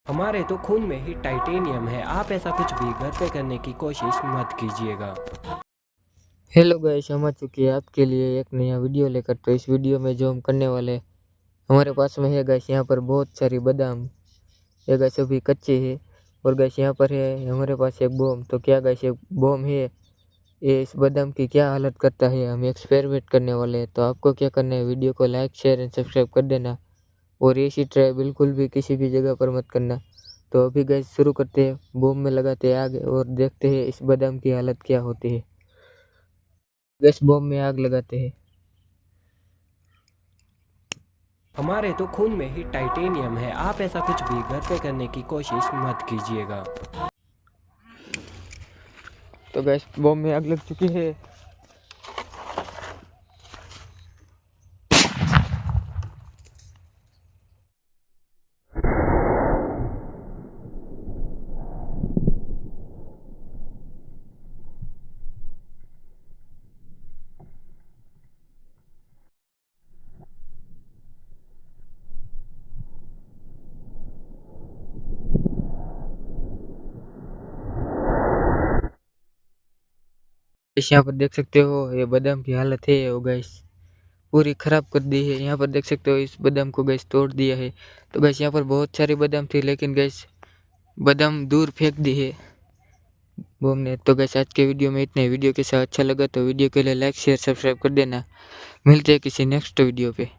हमारे तो खून में ही टाइटेनियम है। आप ऐसा कुछ भी घर पे करने की कोशिश मत कीजिएगा। हेलो गाइस, हम आ चुके हैं आपके लिए एक नया वीडियो लेकर। तो इस वीडियो में जो हम करने वाले हैं, हमारे पास में है गाइस यहाँ पर बहुत सारी बादाम। ये गाइस अभी कच्चे हैं। और गाइस यहाँ पर है हमारे पास एक बॉम। तो क्या गाइस एक बॉम है, ये इस बादाम की क्या हालत करता है, हम एक्सपेरिमेंट करने वाले हैं। तो आपको क्या करना है, वीडियो को लाइक शेयर एंड सब्सक्राइब कर देना। और ऐसी ट्राई बिल्कुल भी किसी भी जगह पर मत करना। तो अभी गाइस शुरू करते हैं, बॉम में लगाते हैं आग और देखते हैं इस बादाम की हालत क्या होती है। गैस बॉम्ब में आग लगाते हैं। हमारे तो खून में ही टाइटेनियम है। आप ऐसा कुछ भी घर पे करने की कोशिश मत कीजिएगा। तो गैस बॉम्ब में आग लग चुकी है। इस यहाँ पर देख सकते हो ये बादाम की हालत है। वो गैस पूरी खराब कर दी है। यहाँ पर देख सकते हो इस बादाम को गैस तोड़ दिया है। तो गैस यहाँ पर बहुत सारी बादाम थी, लेकिन गैस बादाम दूर फेंक दी है बॉम ने। तो गैस आज के वीडियो में इतने। वीडियो के साथ अच्छा लगा तो वीडियो के लिए लाइक शेयर सब्सक्राइब कर देना। मिलते हैं किसी नेक्स्ट वीडियो पे।